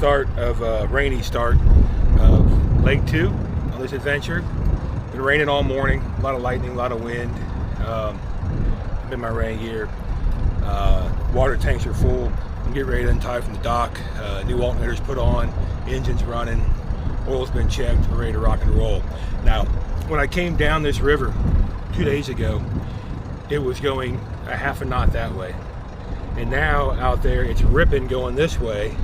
start of a rainy start of Lake 2 on this adventure. Been raining all morning, a lot of lightning, a lot of wind. I'm in my rain gear. Water tanks are full. I'm getting ready to untie from the dock. New alternators put on, engines running, oil's been checked, we're ready to rock and roll. Now, when I came down this river 2 days ago, it was going a half a knot that way. And now out there, it's ripping going this way,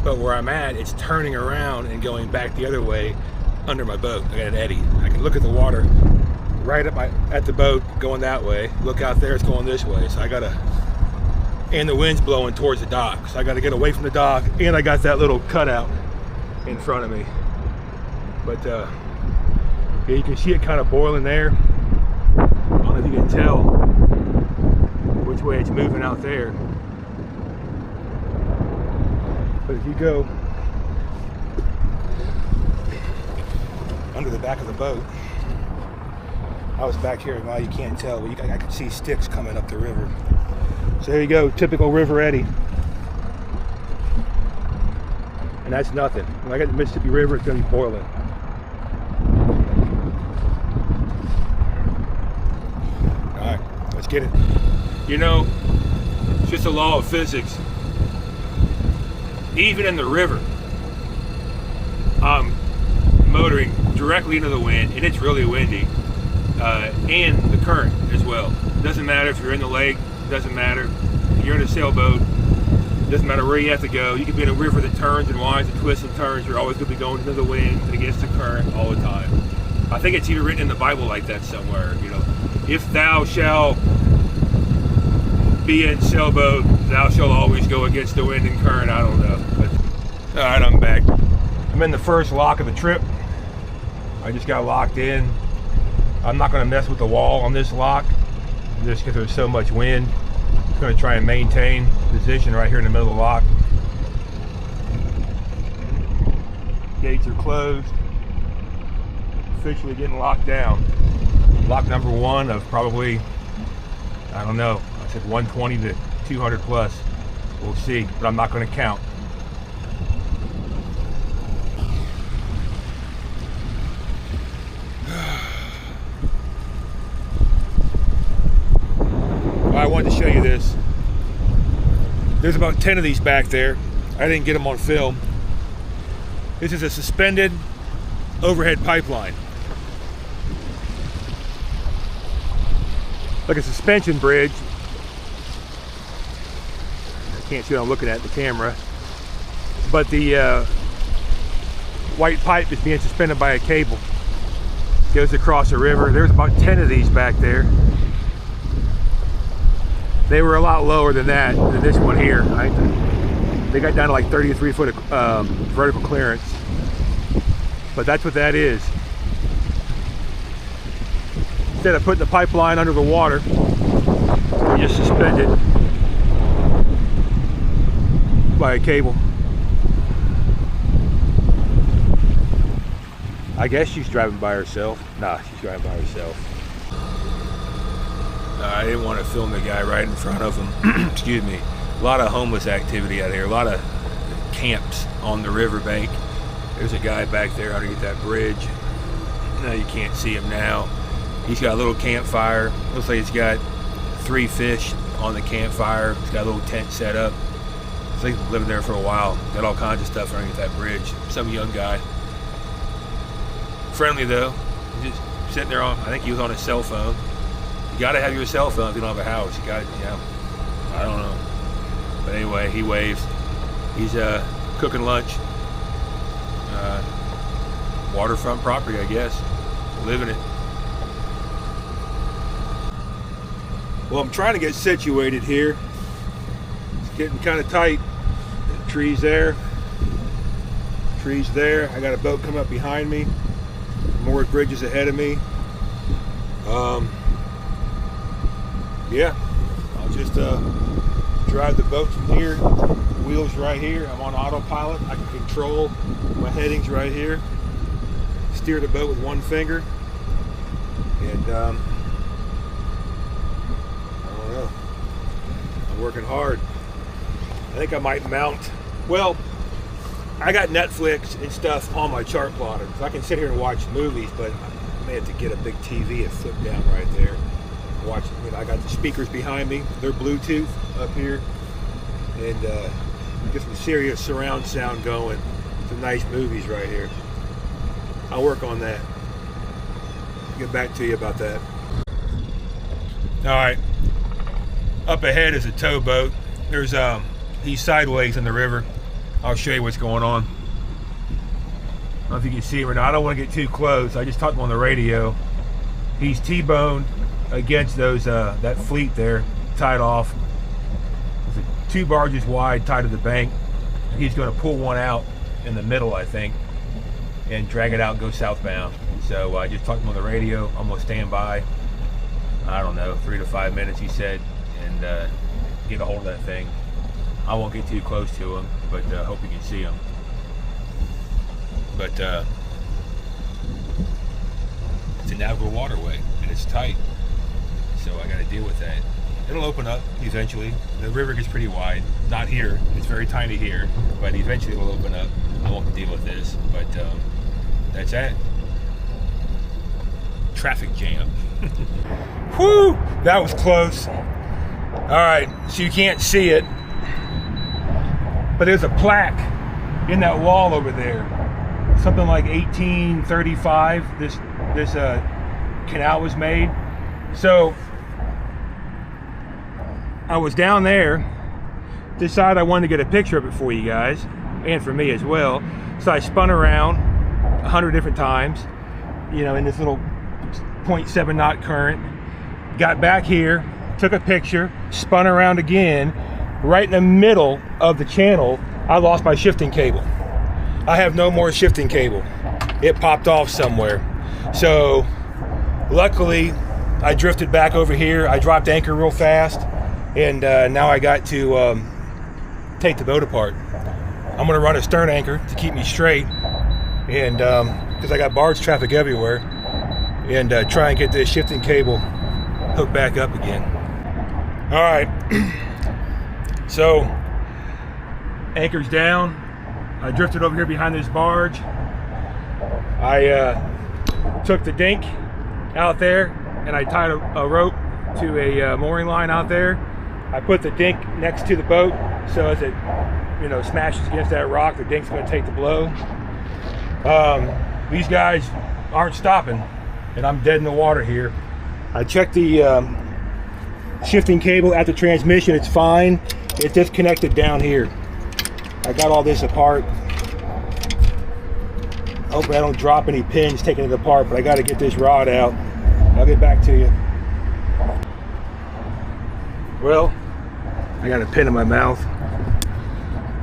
but where I'm at, it's turning around and going back the other way under my boat. I got an eddy. I can look at the water right at the boat going that way. Look out there, it's going this way. So I gotta, and the wind's blowing towards the dock. So I gotta get away from the dock, and I got that little cutout in front of me. But yeah, you can see it kind of boiling there. I don't know if you can tell which way it's moving out there. But if you go under the back of the boat, I was back here, well, you can't tell, but I could see sticks coming up the river. So there you go, typical river eddy. And that's nothing. When I get to the Mississippi River, it's gonna be boiling. All right, let's get it. You know, it's just a law of physics. Even in the river, I'm motoring directly into the wind, and it's really windy, and the current as well. It doesn't matter if you're in the lake, it doesn't matter if you're in a sailboat, it doesn't matter where you have to go. You can be in a river that turns and winds and twists and turns. You're always going to be going into the wind and against the current all the time. I think it's even written in the Bible like that somewhere, you know. If thou shalt be in sailboat, thou shalt always go against the wind and current. I don't know. But, all right, I'm back. I'm in the first lock of the trip. I just got locked in. I'm not going to mess with the wall on this lock just because there's so much wind. I'm going to try and maintain position right here in the middle of the lock. Gates are closed. Officially getting locked down. Lock number one of probably, I don't know, I said 120 to 200 plus. We'll see, but I'm not going to count. I wanted to show you this. There's about 10 of these back there. I didn't get them on film. This is a suspended overhead pipeline. Like a suspension bridge. I can't see what I'm looking at in the camera. But the white pipe is being suspended by a cable. Goes across the river. There's about 10 of these back there. They were a lot lower than that, than this one here. They got down to like 33 foot of vertical clearance. But that's what that is. Instead of putting the pipeline under the water, we just suspend it by a cable. I guess she's driving by herself. Nah, she's driving by herself. I didn't want to film the guy right in front of him. Excuse me. A lot of homeless activity out here. A lot of camps on the riverbank. There's a guy back there underneath that bridge. No, you can't see him now. He's got a little campfire. Looks like he's got 3 fish on the campfire. He's got a little tent set up. Looks like he's been living there for a while. Got all kinds of stuff underneath that bridge. Some young guy. Friendly though. He's just sitting there on, I think he was on his cell phone. You gotta have your cell phone if you don't have a house. You gotta, you know, I don't know. But anyway, he waves. He's cooking lunch. Waterfront property, I guess. Living it. Well, I'm trying to get situated here. It's getting kind of tight. Trees there. Trees there. I got a boat coming up behind me. More bridges ahead of me. Yeah, I'll just drive the boat from here. The wheels right here. I'm on autopilot. I can control my headings right here. Steer the boat with one finger. And I don't know. I'm working hard. I think I might mount. Well, I got Netflix and stuff on my chart plotter, so I can sit here and watch movies, but I may have to get a big TV and flip down right there. Watch, you know, I got the speakers behind me. They're Bluetooth up here, and get some serious surround sound going. Some nice movies right here. I'll work on that. Get back to you about that. All right. Up ahead is a towboat. There's he's sideways in the river. I'll show you what's going on. I don't know if you can see him or not. I don't want to get too close. I just talked to him on the radio. He's T-boned against those that fleet there, tied off. There's 2 barges wide, tied to the bank. He's going to pull one out in the middle, I think, and drag it out and go southbound. So I just talked to him on the radio. I'm going to stand by, I don't know, 3 to 5 minutes, he said, and get a hold of that thing. I won't get too close to him, but hope you can see him. But it's a navigable waterway, and it's tight, so I got to deal with that. It'll open up eventually. The river gets pretty wide. Not here. It's very tiny here, but eventually it'll open up. I won't deal with this, but that's it. Traffic jam. Whew! That was close. All right, so you can't see it, but there's a plaque in that wall over there. Something like 1835. This canal was made. So I was down there, decided I wanted to get a picture of it for you guys, and for me as well. So I spun around 100 different times, you know, in this little 0.7 knot current. Got back here, took a picture, spun around again. Right in the middle of the channel, I lost my shifting cable. I have no more shifting cable. It popped off somewhere. So luckily, I drifted back over here. I dropped anchor real fast, and now I got to take the boat apart. I'm gonna run a stern anchor to keep me straight, and because I got barge traffic everywhere, and try and get this shifting cable hooked back up again. All right, so anchor's down. I drifted over here behind this barge. I took the dink out there, and I tied a rope to a mooring line out there. I put the dink next to the boat, so as it, you know, smashes against that rock, the dink's going to take the blow. These guys aren't stopping, and I'm dead in the water here. I checked the shifting cable at the transmission. It's fine. It's disconnected down here. I got all this apart. Hopefully I don't drop any pins taking it apart, but I got to get this rod out. I'll get back to you. Well, I got a pin in my mouth.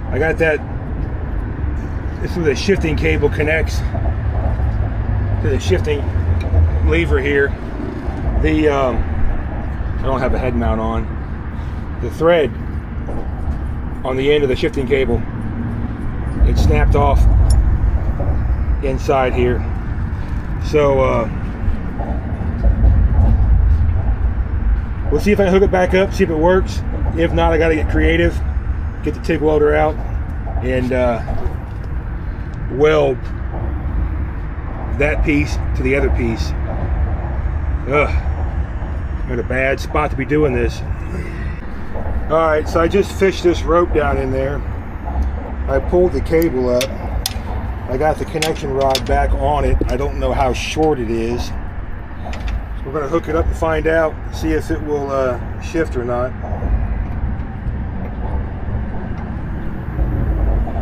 I got that. This is where the shifting cable connects to the shifting lever here. The I don't have a head mount on. The thread on the end of the shifting cable, it snapped off inside here. So we'll see if I can hook it back up, see if it works. If not, I got to get creative, get the TIG welder out, and weld that piece to the other piece. Ugh, I'm in a bad spot to be doing this. All right, so I just fished this rope down in there. I pulled the cable up. I got the connection rod back on it. I don't know how short it is. So we're gonna hook it up and find out, see if it will shift or not.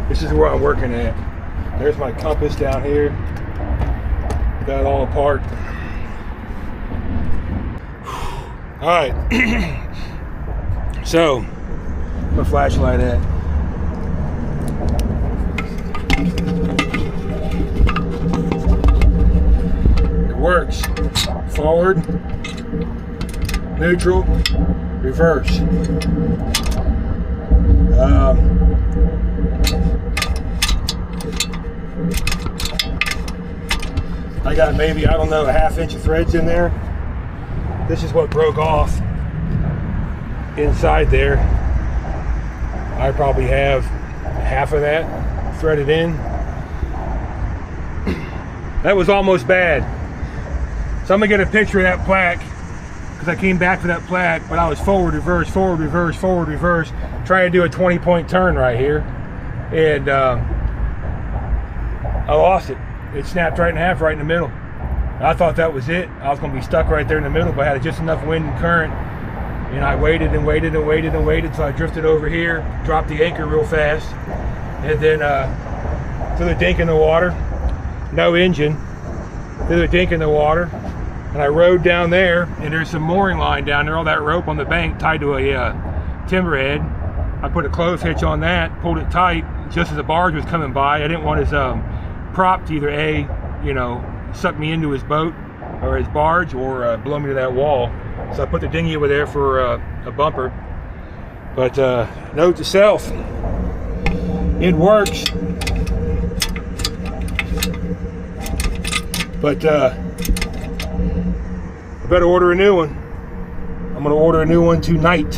This is where I'm working at. There's my compass down here. Got it all apart. All right. So, my flashlight at. It works. Forward, neutral, reverse. I got maybe, I don't know, a ½ inch of threads in there. This is what broke off inside there. I probably have half of that thread it in. That was almost bad. So I'm gonna get a picture of that plaque, because I came back for that plaque, but I was forward, reverse, forward, reverse, forward, reverse, trying to do a 20-point turn right here. And I lost it. It snapped right in half, right in the middle. I thought that was it. I was gonna be stuck right there in the middle, but I had just enough wind and current. And I waited and waited and waited and waited, so I drifted over here, dropped the anchor real fast, and then threw the dink in the water. No engine. Threw the dink in the water, and I rode down there, and there's some mooring line down there, all that rope on the bank tied to a timber head. I put a clove hitch on that, pulled it tight, just as the barge was coming by. I didn't want his prop to either suck me into his boat or his barge, or blow me to that wall. So I put the dinghy over there for a bumper. But note to self, it works. But I better order a new one. I'm gonna order a new one tonight.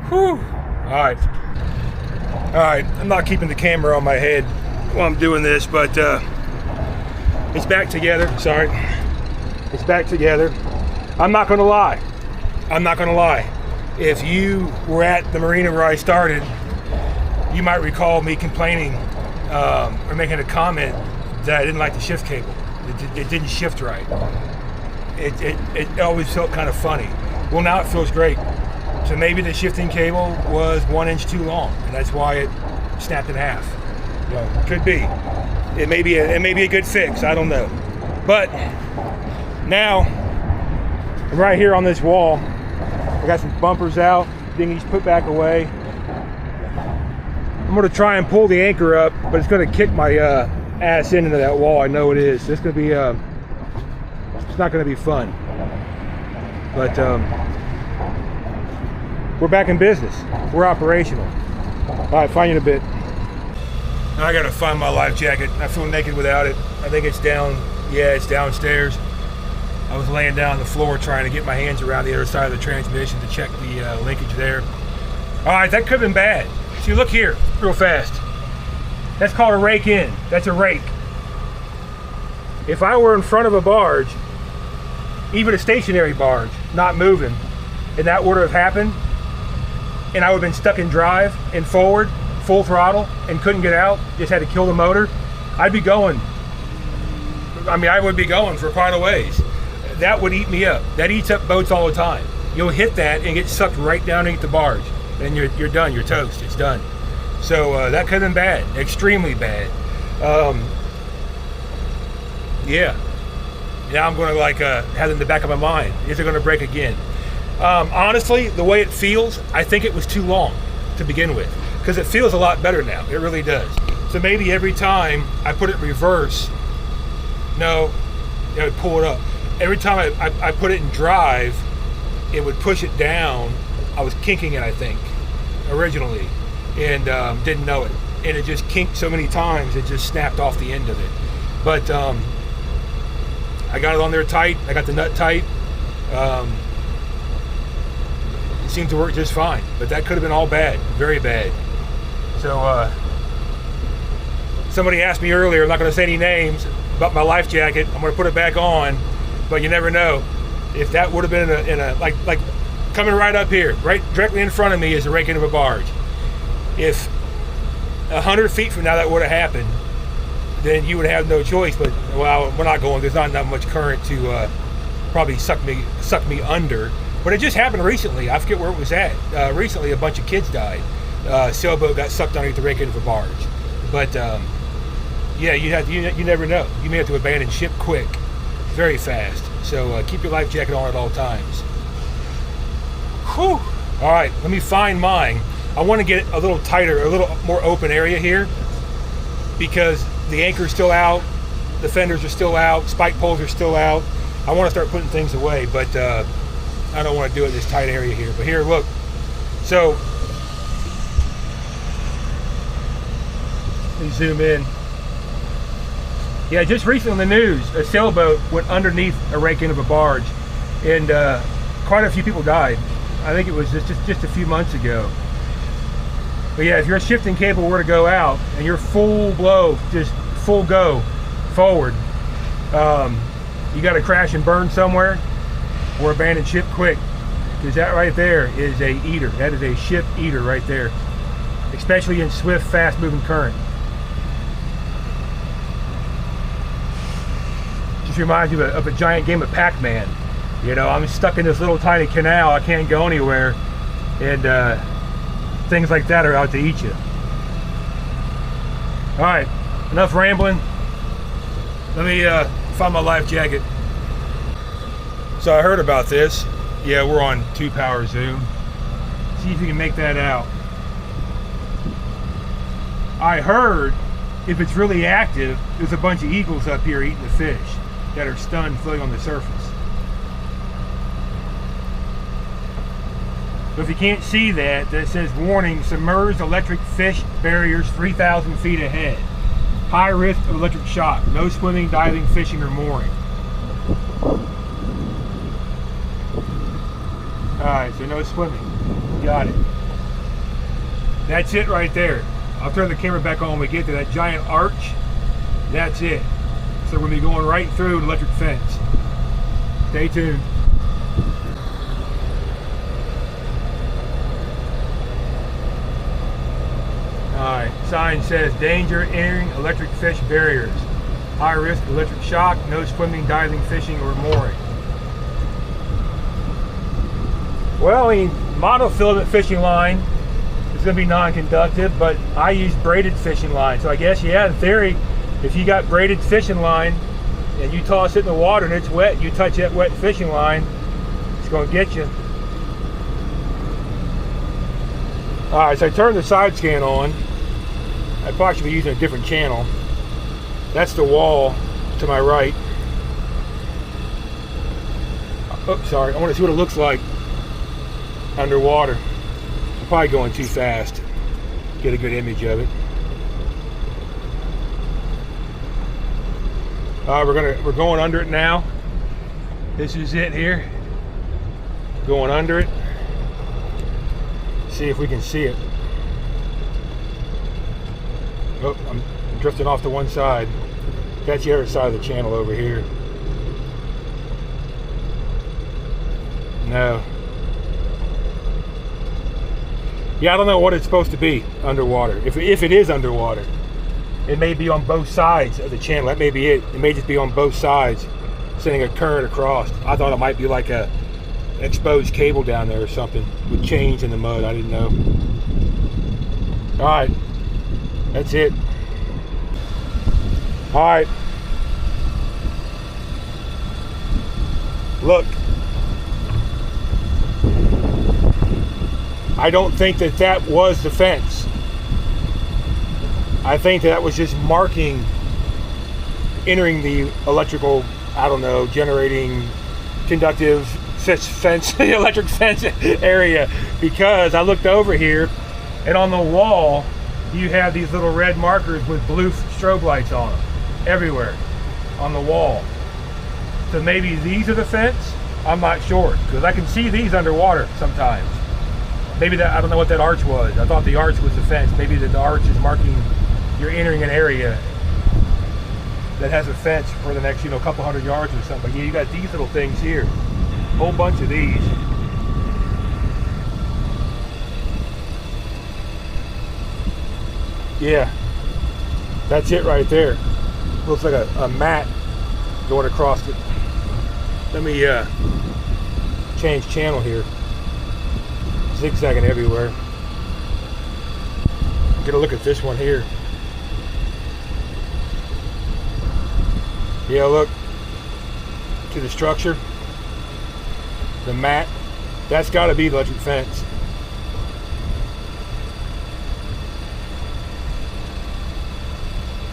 Whew. All right, I'm not keeping the camera on my head while I'm doing this, but it's back together. Sorry, it's back together. I'm not gonna lie. If you were at the marina where I started, you might recall me complaining or making a comment that I didn't like the shift cable. It didn't shift right. It always felt kind of funny. Well, now it feels great. So maybe the shifting cable was 1 inch too long, and that's why it snapped in half. Could be. It may be a good fix. I don't know. But now, I'm right here on this wall. I got some bumpers out, dinghies put back away. I'm gonna try and pull the anchor up, but it's gonna kick my ass into that wall. I know it is. It's gonna be, it's not gonna be fun. But we're back in business. We're operational. All right, find you in a bit. I gotta find my life jacket. I feel naked without it. I think it's down, yeah, it's downstairs. I was laying down on the floor trying to get my hands around the other side of the transmission to check the linkage there. All right, that could have been bad. See, look here, real fast. That's called a rake in. That's a rake. If I were in front of a barge, even a stationary barge, not moving, and that would have happened, and I would have been stuck in drive and forward, full throttle, and couldn't get out, just had to kill the motor, I'd be going. I would be going for quite a ways. That would eat me up. That eats up boats all the time. You'll hit that and get sucked right down underneath the barge, and you're done. You're toast. It's done. So that could have been bad, extremely bad. Yeah. Now I'm going to have it in the back of my mind. Is it going to break again? Honestly, the way it feels, I think it was too long to begin with, because it feels a lot better now. It really does. So maybe every time I put it in reverse, no, it would pull it up. Every time I put it in drive, it would push it down. I was kinking it, I think, originally, and didn't know it. And it just kinked so many times, it just snapped off the end of it. But I got it on there tight. I got the nut tight. It seemed to work just fine, but that could have been all bad, very bad. So somebody asked me earlier, I'm not going to say any names, about my life jacket. I'm going to put it back on, but you never know. If that would have been in a like coming right up here, right directly in front of me is the raking of a barge. If 100 feet from now that would have happened, then you would have no choice. But well, we're not going. There's not that much current to probably suck me under. But it just happened recently. I forget where it was at. Recently, a bunch of kids died. Sailboat got sucked underneath the raking of a barge. But yeah, you never know. You may have to abandon ship quick, very fast. So keep your life jacket on at all times. Whew. All right, let me find mine. I want to get a little tighter, a little more open area here, because the anchor's still out, the fenders are still out, spike poles are still out. I want to start putting things away, but I don't want to do it in this tight area here. But here, look. So, let me zoom in. Yeah, just recently in the news, a sailboat went underneath a raking of a barge, and quite a few people died. I think it was just a few months ago. But yeah, if your shifting cable were to go out and you're full blow, just full go forward, you got to crash and burn somewhere or abandon ship quick, because that right there is a eater. That is a ship eater right there, especially in swift, fast moving current. Just reminds you of a giant game of Pac-Man. You know, I'm stuck in this little tiny canal, I can't go anywhere, and things like that are out to eat you. All right, enough rambling. Let me find my life jacket. So I heard about this. Yeah, we're on 2-power zoom. See if you can make that out. I heard if it's really active, there's a bunch of eagles up here eating the fish that are stunned floating on the surface. So if you can't see that, that says warning, submerged electric fish barriers 3,000 feet ahead. High risk of electric shock. No swimming, diving, fishing, or mooring. Alright, so no swimming. Got it. That's it right there. I'll turn the camera back on when we get to that giant arch. That's it. So we're going to be going right through an electric fence. Stay tuned. Alright, sign says danger entering electric fish barriers. High risk of electric shock, no swimming, diving, fishing, or mooring. Well, I mean, monofilament fishing line is going to be non-conductive, but I use braided fishing line. So I guess, yeah, in theory, if you got braided fishing line and you toss it in the water and it's wet, you touch that wet fishing line, it's going to get you. Alright, so I turned the side scan on. I probably should be using a different channel. That's the wall to my right. Oops, sorry. I want to see what it looks like underwater. I'm probably going too fast. Get a good image of it. We're going under it now. This is it here. Going under it. See if we can see it. Oh, I'm drifting off to one side. That's the other side of the channel over here. No. Yeah, I don't know what it's supposed to be underwater. If it is underwater, it may be on both sides of the channel. That may be it. It may just be on both sides, sending a current across. I thought it might be like a exposed cable down there or something with chains in the mud. I didn't know. All right. That's it. All right. Look. I don't think that was the fence. I think that was just marking entering the electrical, I don't know, generating conductive fence, electric fence area, because I looked over here and on the wall you have these little red markers with blue strobe lights on them everywhere on the wall. So maybe these are the fence? I'm not sure, because I can see these underwater sometimes. Maybe that, I don't know what that arch was. I thought the arch was the fence. Maybe the arch is marking you're entering an area that has a fence for the next, couple hundred yards or something. But yeah, you got these little things here. A whole bunch of these. Yeah, that's it right there. Looks like a mat going across it. Let me change channel here. Zigzagging everywhere. Get a look at this one here. Yeah, look to the structure, the mat. That's got to be the electric fence.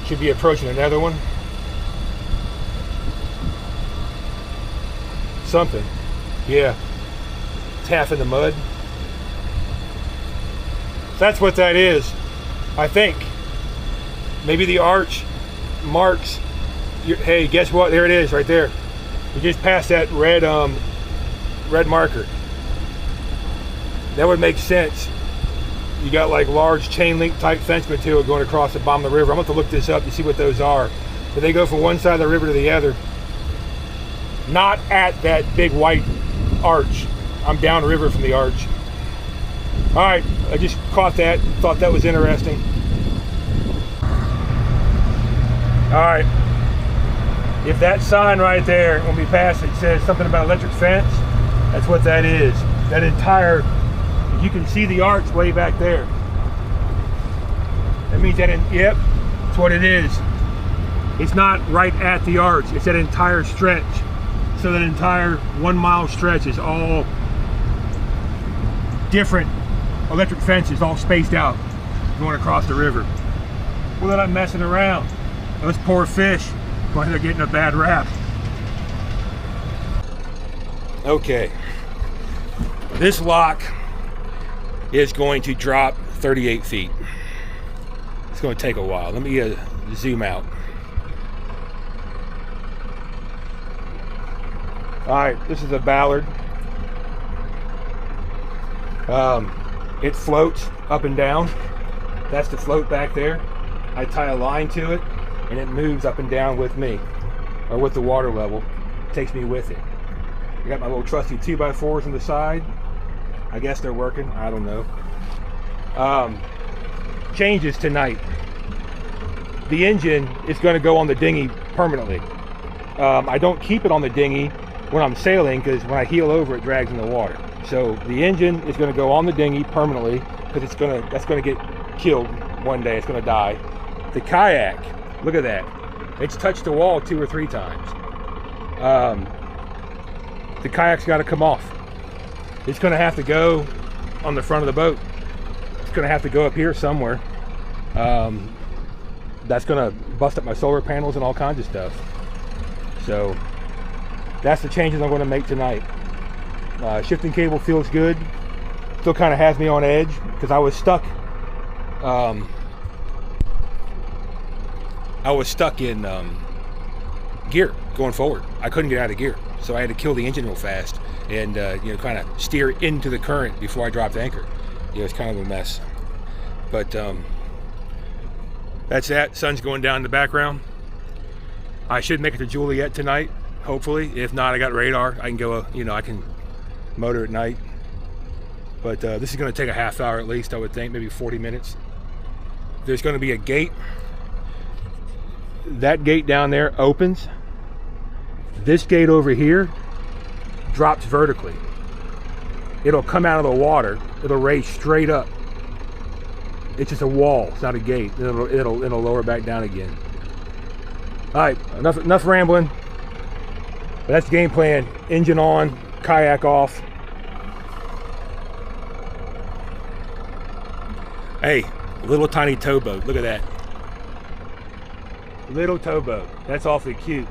Should be approaching another one. Something. Yeah. It's half in the mud. That's what that is, I think. Maybe the arch marks. Hey, guess what? There it is, right there. You just passed that red marker. That would make sense. you got like large chain link type fence material going across the bottom of the river. I'm going to look this up to see what those are. But they go from one side of the river to the other. Not at that big white arch. I'm downriver from the arch. All right, I just caught that. Thought that was interesting. All right. If that sign right there, when we pass it, says something about electric fence, that's what that is. That entire, you can see the arch way back there. That means that, yep, that's what it is. It's not right at the arch, it's that entire stretch. So that entire 1 mile stretch is all different electric fences, all spaced out, going across the river. Well, they're not messing around. Those poor fish, they're getting a bad rap. Okay, this lock is going to drop 38 feet. It's going to take a while. Let me zoom out. All right, this is a ballard. It floats up and down. That's the float back there. I tie a line to it and it moves up and down with me, or with the water level. It takes me with it. I got my little trusty 2x4s on the side. I guess they're working, I don't know. Changes tonight. The engine is going to go on the dinghy permanently. I don't keep it on the dinghy when I'm sailing, because when I heel over it drags in the water. So the engine is going to go on the dinghy permanently, because that's going to get killed one day. It's going to die. The kayak, look at that. It's touched the wall 2 or 3 times. The kayak's got to come off. It's going to have to go on the front of the boat. It's going to have to go up here somewhere. That's going to bust up my solar panels and all kinds of stuff. So that's the changes I'm going to make tonight. Shifting cable feels good. Still kind of has me on edge because I was stuck. I was stuck in gear going forward. I couldn't get out of gear, so I had to kill the engine real fast and kind of steer into the current before I dropped anchor. It's kind of a mess, but that's that. Sun's going down in the background. I should make it to Juliet tonight, hopefully. If not, I got radar. I can go, I can motor at night. But this is going to take a half hour at least, I would think, maybe 40 minutes. There's going to be a gate. That gate down there opens. This gate over here drops vertically. It'll come out of the water. It'll raise straight up. It's just a wall. It's not a gate. It'll lower back down again. All right, enough rambling. But that's the game plan. Engine on, kayak off. Hey, little tiny towboat. Look at that. Little towboat. That's awfully cute.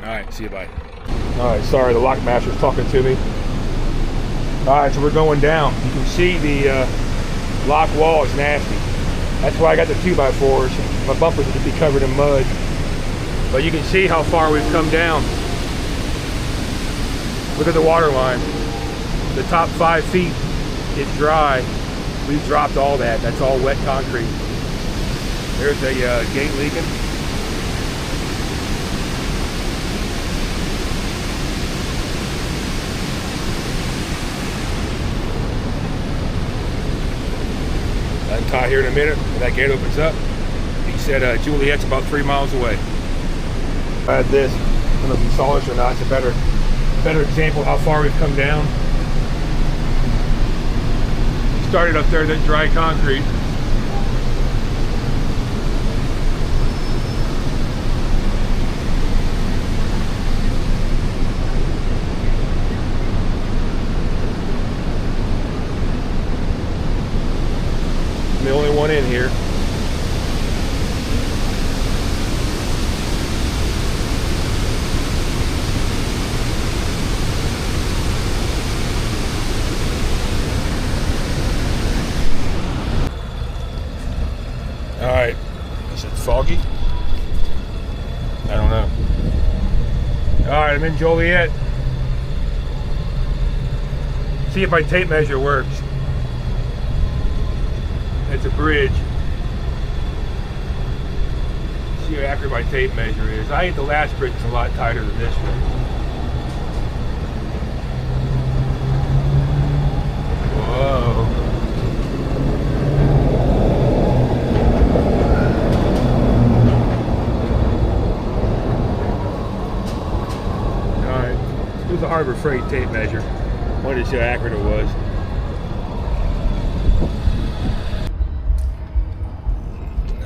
All right, see you, bye. All right, sorry, the lock master's talking to me. All right, so we're going down. You can see the lock wall is nasty. That's why I got the 2x4s. My bumpers would be covered in mud. But you can see how far we've come down. Look at the water line. The top 5 feet is dry. We've dropped all that. That's all wet concrete. There's a gate leaking. Untie here in a minute when that gate opens up. He said Juliet's about 3 miles away. I had this. I don't know if you saw this or not. It's a better example of how far we've come down. Started up there, that dry concrete. I'm the only one in here. All right, is it foggy? I don't know. All right, I'm in Joliet. See if my tape measure works. It's a bridge. See how accurate my tape measure is. I think the last bridge is a lot tighter than this one. Whoa. Alright, here's the Harbor Freight tape measure. Wanted to see how accurate it was.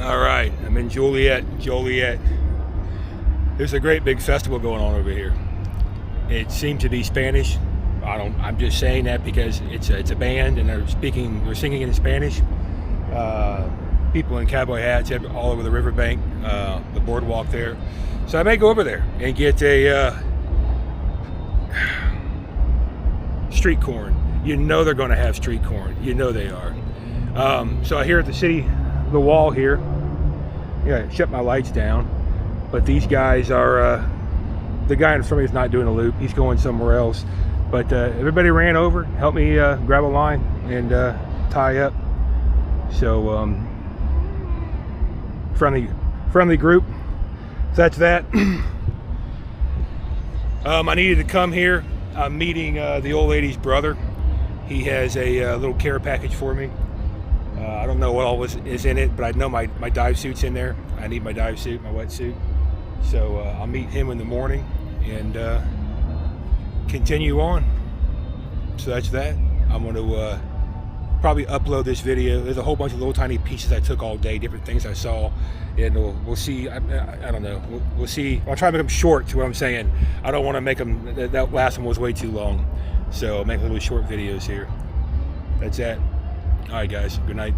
Alright, I'm in Joliet. There's a great big festival going on over here. It seems to be Spanish. I'm just saying that because it's a band and they're singing in Spanish. People in cowboy hats all over the riverbank, the boardwalk there. So I may go over there and get a street corn. You know they're going to have street corn. You know they are. So here at the wall here, yeah, shut my lights down. But these guys are, the guy in front of me is not doing a loop. He's going somewhere else. But everybody ran over, helped me grab a line and tie up. So friendly group. So that's that. I needed to come here. I'm meeting the old lady's brother. He has a little care package for me. I don't know what all is in it, but I know my dive suit's in there. I need my dive suit, my wetsuit. So I'll meet him in the morning and continue on. So that's that. I'm going to probably upload this video. There's a whole bunch of little tiny pieces I took all day, different things I saw, and we'll see. I don't know. We'll see. I'll try to make them short to what I'm saying. I don't want to make them, that last one was way too long. So I'll make little short videos here. That's that. All right, guys. Good night.